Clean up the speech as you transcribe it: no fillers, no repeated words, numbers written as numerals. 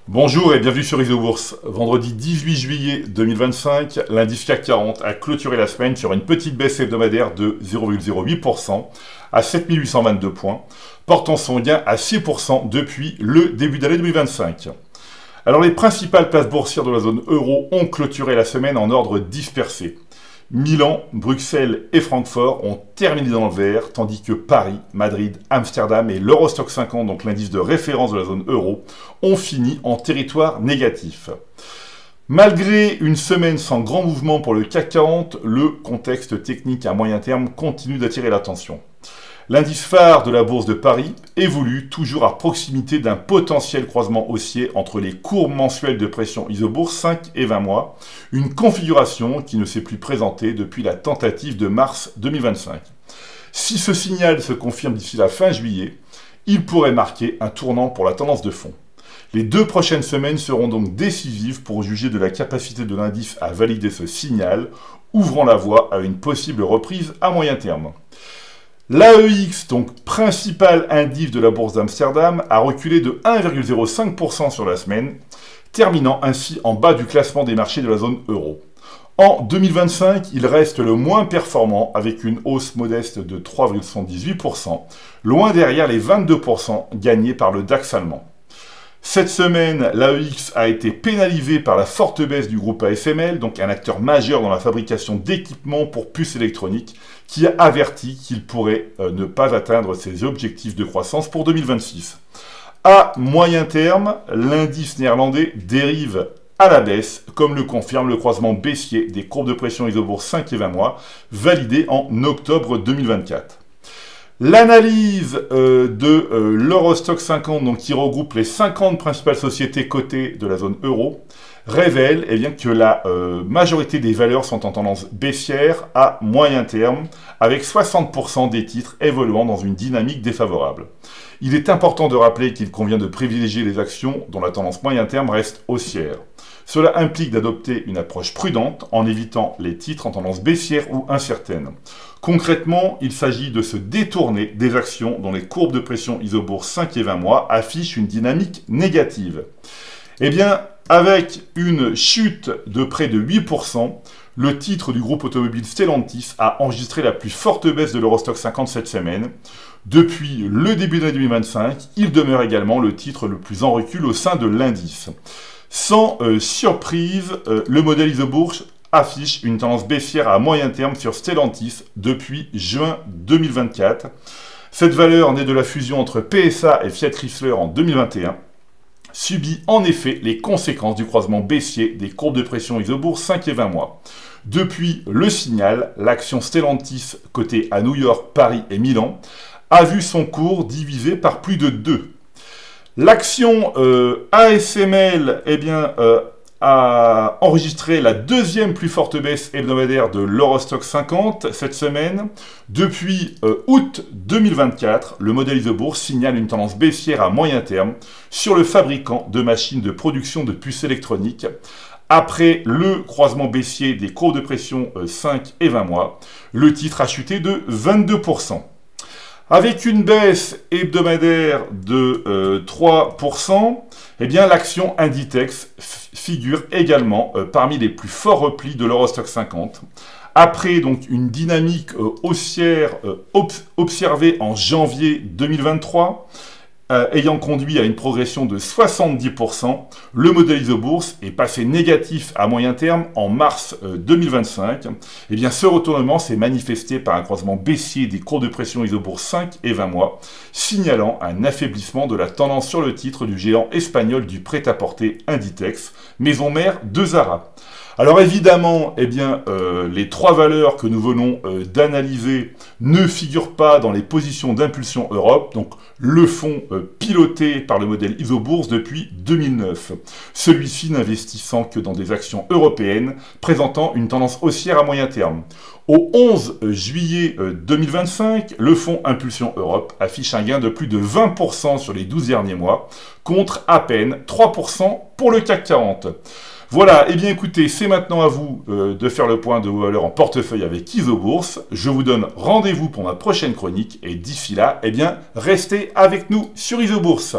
Bonjour et bienvenue sur Isobourse. Vendredi 18 juillet 2025, l'indice CAC 40 a clôturé la semaine sur une petite baisse hebdomadaire de 0,08% à 7822 points, portant son gain à 6% depuis le début d'année 2025. Alors les principales places boursières de la zone euro ont clôturé la semaine en ordre dispersé. Milan, Bruxelles et Francfort ont terminé dans le vert, tandis que Paris, Madrid, Amsterdam et l'Eurostoxx 50, donc l'indice de référence de la zone euro, ont fini en territoire négatif. Malgré une semaine sans grand mouvement pour le CAC 40, le contexte technique à moyen terme continue d'attirer l'attention. L'indice phare de la bourse de Paris évolue toujours à proximité d'un potentiel croisement haussier entre les courbes mensuelles de pression Isobourse 5 et 20 mois, une configuration qui ne s'est plus présentée depuis la tentative de mars 2025. Si ce signal se confirme d'ici la fin juillet, il pourrait marquer un tournant pour la tendance de fond. Les 2 prochaines semaines seront donc décisives pour juger de la capacité de l'indice à valider ce signal, ouvrant la voie à une possible reprise à moyen terme. L'AEX, donc principal indice de la bourse d'Amsterdam, a reculé de 1,05% sur la semaine, terminant ainsi en bas du classement des marchés de la zone euro. En 2025, il reste le moins performant avec une hausse modeste de 3,78%, loin derrière les 22% gagnés par le DAX allemand. Cette semaine, l'AEX a été pénalisé par la forte baisse du groupe ASML, donc un acteur majeur dans la fabrication d'équipements pour puces électroniques, qui a averti qu'il pourrait ne pas atteindre ses objectifs de croissance pour 2026. À moyen terme, l'indice néerlandais dérive à la baisse, comme le confirme le croisement baissier des courbes de pression Isobourse 5 et 20 validé en octobre 2024. L'analyse de l'Eurostoxx 50, donc, qui regroupe les 50 principales sociétés cotées de la zone euro, révèle que la majorité des valeurs sont en tendance baissière à moyen terme, avec 60% des titres évoluant dans une dynamique défavorable. Il est important de rappeler qu'il convient de privilégier les actions dont la tendance moyen terme reste haussière. Cela implique d'adopter une approche prudente en évitant les titres en tendance baissière ou incertaine. Concrètement, il s'agit de se détourner des actions dont les courbes de pression Isobourse 5 et 20 affichent une dynamique négative. Eh bien, avec une chute de près de 8%, le titre du groupe automobile Stellantis a enregistré la plus forte baisse de l'Eurostoxx 50 cette semaine. Depuis le début de l'année 2025, il demeure également le titre le plus en recul au sein de l'indice. Sans surprise, le modèle Isobourse affiche une tendance baissière à moyen terme sur Stellantis depuis juin 2024. Cette valeur, née de la fusion entre PSA et Fiat Chrysler en 2021, subit en effet les conséquences du croisement baissier des courbes de pression Isobourse 5 et 20 Depuis le signal, l'action Stellantis cotée à New York, Paris et Milan a vu son cours divisé par plus de 2. L'action ASML a enregistré la deuxième plus forte baisse hebdomadaire de l'Eurostoxx 50 cette semaine. Depuis août 2024, le modèle Isobourse signale une tendance baissière à moyen terme sur le fabricant de machines de production de puces électroniques. Après le croisement baissier des courbes de pression 5 et 20 le titre a chuté de 22%. Avec une baisse hebdomadaire de 3%, l'action Inditex figure également parmi les plus forts replis de l'Eurostoxx 50. Après donc une dynamique haussière observée en janvier 2023, ayant conduit à une progression de 70%, le modèle Isobourse est passé négatif à moyen terme en mars 2025. Ce retournement s'est manifesté par un croisement baissier des courbes de pression Isobourse 5 et 20 signalant un affaiblissement de la tendance sur le titre du géant espagnol du prêt-à-porter Inditex, maison mère de Zara. Alors évidemment, les 3 valeurs que nous venons d'analyser ne figurent pas dans les positions d'impulsion Europe, donc le fonds piloté par le modèle Isobourse depuis 2009. Celui-ci n'investissant que dans des actions européennes présentant une tendance haussière à moyen terme. Au 11 juillet 2025, le fonds Impulsion Europe affiche un gain de plus de 20% sur les 12 derniers mois, contre à peine 3% pour le CAC 40. Voilà, écoutez, c'est maintenant à vous de faire le point de vos valeurs en portefeuille avec Isobourse. Je vous donne rendez-vous pour ma prochaine chronique et d'ici là, restez avec nous sur Isobourse.